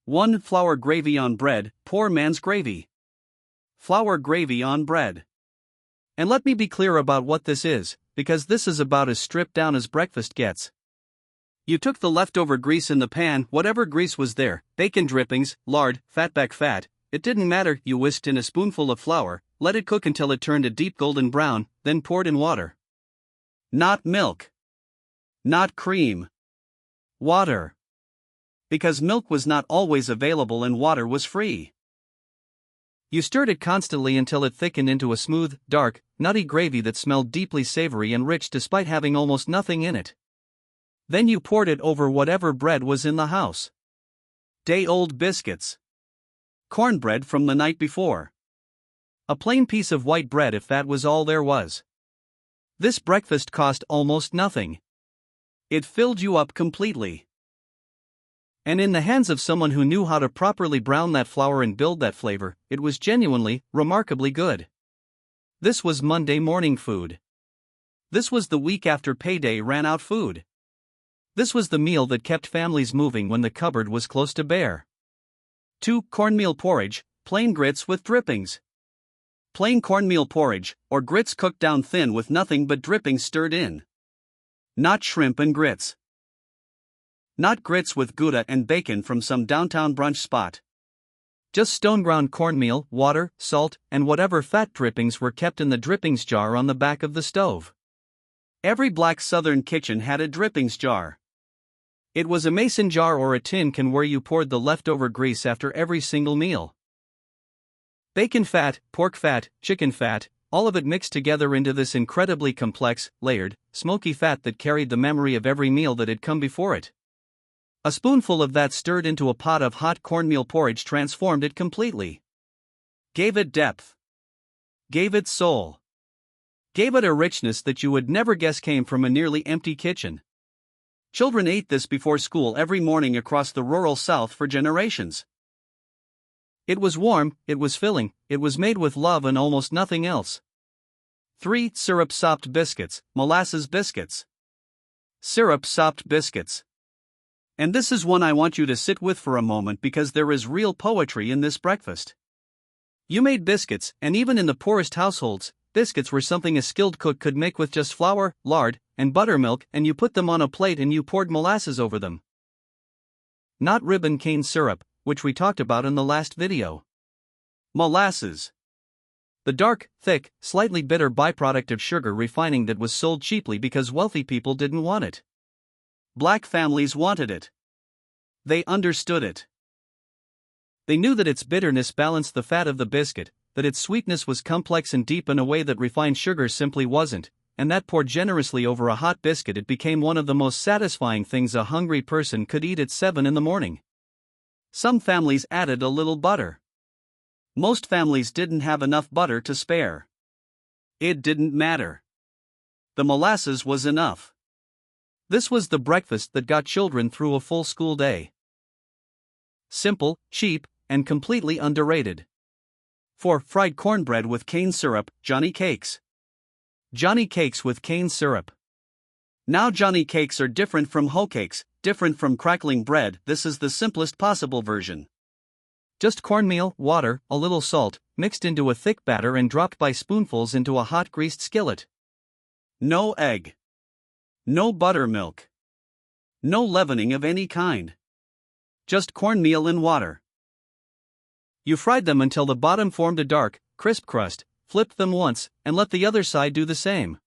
1. Flour gravy on bread, poor man's gravy. Flour gravy on bread. And let me be clear about what this is, because this is about as stripped down as breakfast gets. You took the leftover grease in the pan, whatever grease was there, bacon drippings, lard, fatback fat, it didn't matter, you whisked in a spoonful of flour, let it cook until it turned a deep golden brown, then poured in water. Not milk. Not cream. Water. Because milk was not always available and water was free. You stirred it constantly until it thickened into a smooth, dark, nutty gravy that smelled deeply savory and rich despite having almost nothing in it. Then you poured it over whatever bread was in the house. Day-old biscuits. Cornbread from the night before. A plain piece of white bread if that was all there was. This breakfast cost almost nothing. It filled you up completely. And in the hands of someone who knew how to properly brown that flour and build that flavor, it was genuinely, remarkably good. This was Monday morning food. This was the week after payday ran out food. This was the meal that kept families moving when the cupboard was close to bare. 2. Cornmeal porridge, plain grits with drippings. Plain cornmeal porridge, or grits cooked down thin with nothing but drippings stirred in. Not shrimp and grits. Not grits with Gouda and bacon from some downtown brunch spot. Just stone-ground cornmeal, water, salt, and whatever fat drippings were kept in the drippings jar on the back of the stove. Every black southern kitchen had a drippings jar. It was a mason jar or a tin can where you poured the leftover grease after every single meal. Bacon fat, pork fat, chicken fat, all of it mixed together into this incredibly complex, layered, smoky fat that carried the memory of every meal that had come before it. A spoonful of that stirred into a pot of hot cornmeal porridge transformed it completely. Gave it depth. Gave it soul. Gave it a richness that you would never guess came from a nearly empty kitchen. Children ate this before school every morning across the rural South for generations. It was warm, it was filling, it was made with love and almost nothing else. 3. Syrup-sopped biscuits, molasses biscuits. Syrup-sopped biscuits. And this is one I want you to sit with for a moment because there is real poetry in this breakfast. You made biscuits, and even in the poorest households, biscuits were something a skilled cook could make with just flour, lard, and buttermilk, and you put them on a plate and you poured molasses over them. Not ribbon cane syrup, which we talked about in the last video. Molasses. The dark, thick, slightly bitter byproduct of sugar refining that was sold cheaply because wealthy people didn't want it. Black families wanted it. They understood it. They knew that its bitterness balanced the fat of the biscuit, that its sweetness was complex and deep in a way that refined sugar simply wasn't, and that poured generously over a hot biscuit it became one of the most satisfying things a hungry person could eat at 7 in the morning. Some families added a little butter. Most families didn't have enough butter to spare. It didn't matter. The molasses was enough. This was the breakfast that got children through a full school day. Simple, cheap, and completely underrated. 4. Fried cornbread with cane syrup, Johnny Cakes. Johnny Cakes with cane syrup. Now Johnny Cakes are different from hoe cakes, different from crackling bread. This is the simplest possible version. Just cornmeal, water, a little salt, mixed into a thick batter and dropped by spoonfuls into a hot greased skillet. No egg. No buttermilk. No leavening of any kind. Just cornmeal and water. You fried them until the bottom formed a dark, crisp crust, flipped them once, and let the other side do the same.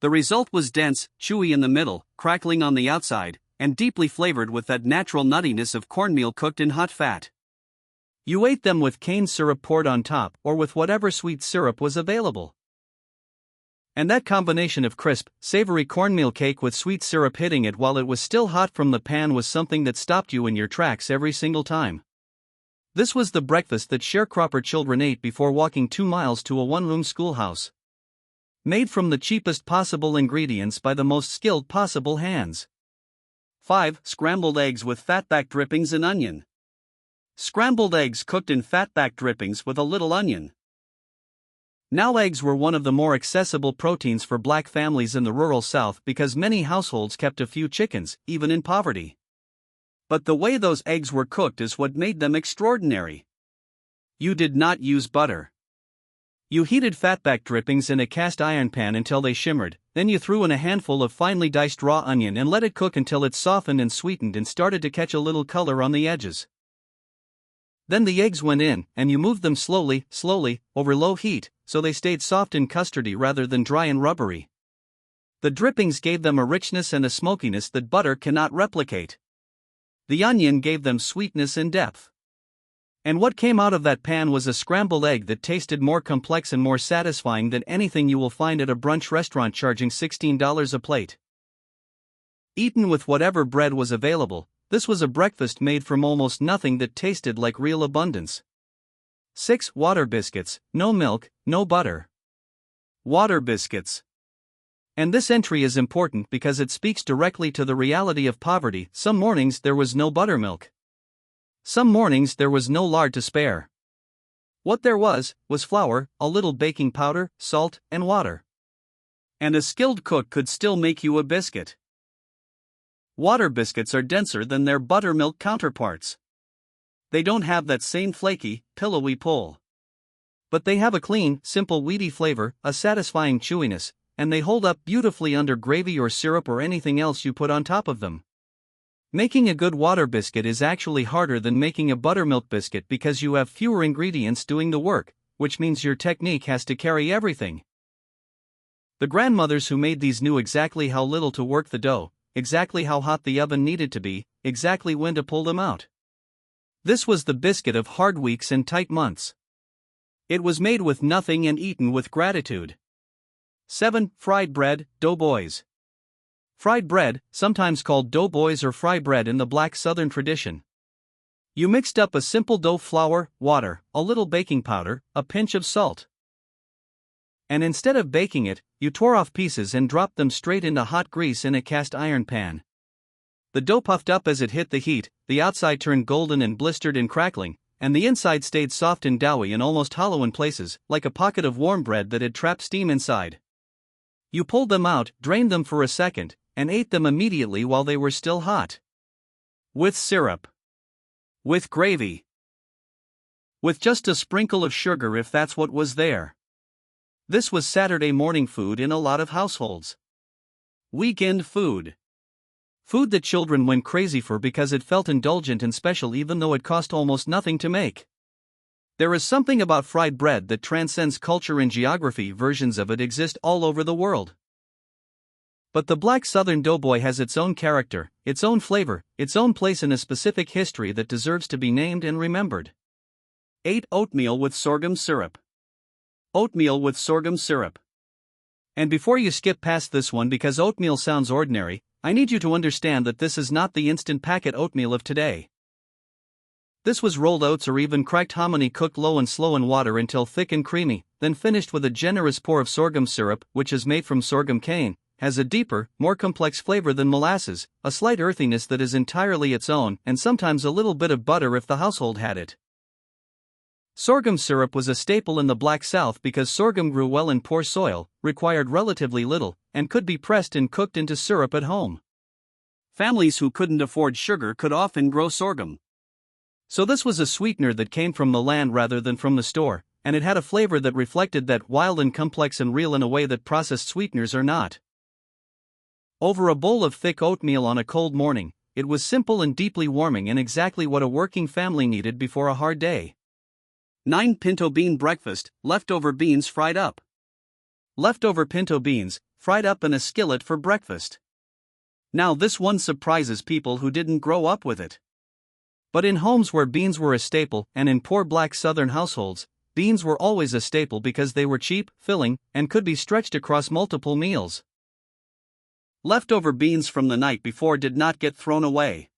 The result was dense, chewy in the middle, crackling on the outside, and deeply flavored with that natural nuttiness of cornmeal cooked in hot fat. You ate them with cane syrup poured on top or with whatever sweet syrup was available. And that combination of crisp, savory cornmeal cake with sweet syrup hitting it while it was still hot from the pan was something that stopped you in your tracks every single time. This was the breakfast that sharecropper children ate before walking 2 miles to a one-room schoolhouse. Made from the cheapest possible ingredients by the most skilled possible hands. 5. Scrambled eggs with fatback drippings and onion. Scrambled eggs cooked in fatback drippings with a little onion. Now eggs were one of the more accessible proteins for black families in the rural South because many households kept a few chickens, even in poverty. But the way those eggs were cooked is what made them extraordinary. You did not use butter. You heated fatback drippings in a cast iron pan until they shimmered, then you threw in a handful of finely diced raw onion and let it cook until it softened and sweetened and started to catch a little color on the edges. Then the eggs went in, and you moved them slowly, over low heat, so they stayed soft and custardy rather than dry and rubbery. The drippings gave them a richness and a smokiness that butter cannot replicate. The onion gave them sweetness and depth. And what came out of that pan was a scrambled egg that tasted more complex and more satisfying than anything you will find at a brunch restaurant charging $16 a plate. Eaten with whatever bread was available, this was a breakfast made from almost nothing that tasted like real abundance. 6. Water biscuits, no milk, no butter. Water biscuits. And this entry is important because it speaks directly to the reality of poverty. Some mornings there was no buttermilk. Some mornings there was no lard to spare. What there was flour, a little baking powder, salt, and water. And a skilled cook could still make you a biscuit. Water biscuits are denser than their buttermilk counterparts. They don't have that same flaky, pillowy pull. But they have a clean, simple wheaty flavor, a satisfying chewiness, and they hold up beautifully under gravy or syrup or anything else you put on top of them. Making a good water biscuit is actually harder than making a buttermilk biscuit because you have fewer ingredients doing the work, which means your technique has to carry everything. The grandmothers who made these knew exactly how little to work the dough, exactly how hot the oven needed to be, exactly when to pull them out. This was the biscuit of hard weeks and tight months. It was made with nothing and eaten with gratitude. 7. Fried bread, doughboys. Fried bread, sometimes called doughboys or fry bread in the black southern tradition. You mixed up a simple dough: flour, water, a little baking powder, a pinch of salt. And instead of baking it, you tore off pieces and dropped them straight into hot grease in a cast iron pan. The dough puffed up as it hit the heat, the outside turned golden and blistered and crackling, and the inside stayed soft and doughy and almost hollow in places, like a pocket of warm bread that had trapped steam inside. You pulled them out, drained them for a second, and ate them immediately while they were still hot. With syrup. With gravy. With just a sprinkle of sugar if that's what was there. This was Saturday morning food in a lot of households. Weekend food. Food that children went crazy for because it felt indulgent and special even though it cost almost nothing to make. There is something about fried bread that transcends culture and geography. Versions of it exist all over the world. But the black southern doughboy has its own character, its own flavor, its own place in a specific history that deserves to be named and remembered. 8. Oatmeal with sorghum syrup. Oatmeal with sorghum syrup. And before you skip past this one because oatmeal sounds ordinary, I need you to understand that this is not the instant packet oatmeal of today. This was rolled oats or even cracked hominy cooked low and slow in water until thick and creamy, then finished with a generous pour of sorghum syrup, which is made from sorghum cane, has a deeper, more complex flavor than molasses, a slight earthiness that is entirely its own, and sometimes a little bit of butter if the household had it. Sorghum syrup was a staple in the Black South because sorghum grew well in poor soil, required relatively little, and could be pressed and cooked into syrup at home. Families who couldn't afford sugar could often grow sorghum. So this was a sweetener that came from the land rather than from the store, and it had a flavor that reflected that wild and complex and real in a way that processed sweeteners are not. Over a bowl of thick oatmeal on a cold morning, it was simple and deeply warming and exactly what a working family needed before a hard day. 9. Pinto bean breakfast, leftover beans fried up. Leftover pinto beans, fried up in a skillet for breakfast. Now this one surprises people who didn't grow up with it. But in homes where beans were a staple, and in poor black southern households, beans were always a staple because they were cheap, filling, and could be stretched across multiple meals. Leftover beans from the night before did not get thrown away.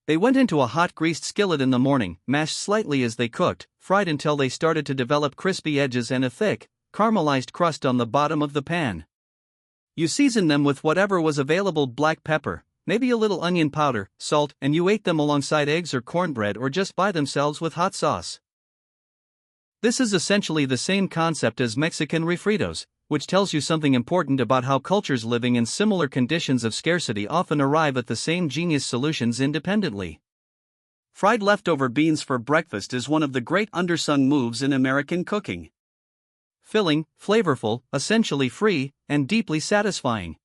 They went into a hot greased skillet in the morning, mashed slightly as they cooked, fried until they started to develop crispy edges and a thick, caramelized crust on the bottom of the pan. You seasoned them with whatever was available: black pepper, maybe a little onion powder, salt, and you ate them alongside eggs or cornbread or just by themselves with hot sauce. This is essentially the same concept as Mexican refritos, which tells you something important about how cultures living in similar conditions of scarcity often arrive at the same genius solutions independently. Fried leftover beans for breakfast is one of the great undersung moves in American cooking. Filling, flavorful, essentially free, and deeply satisfying.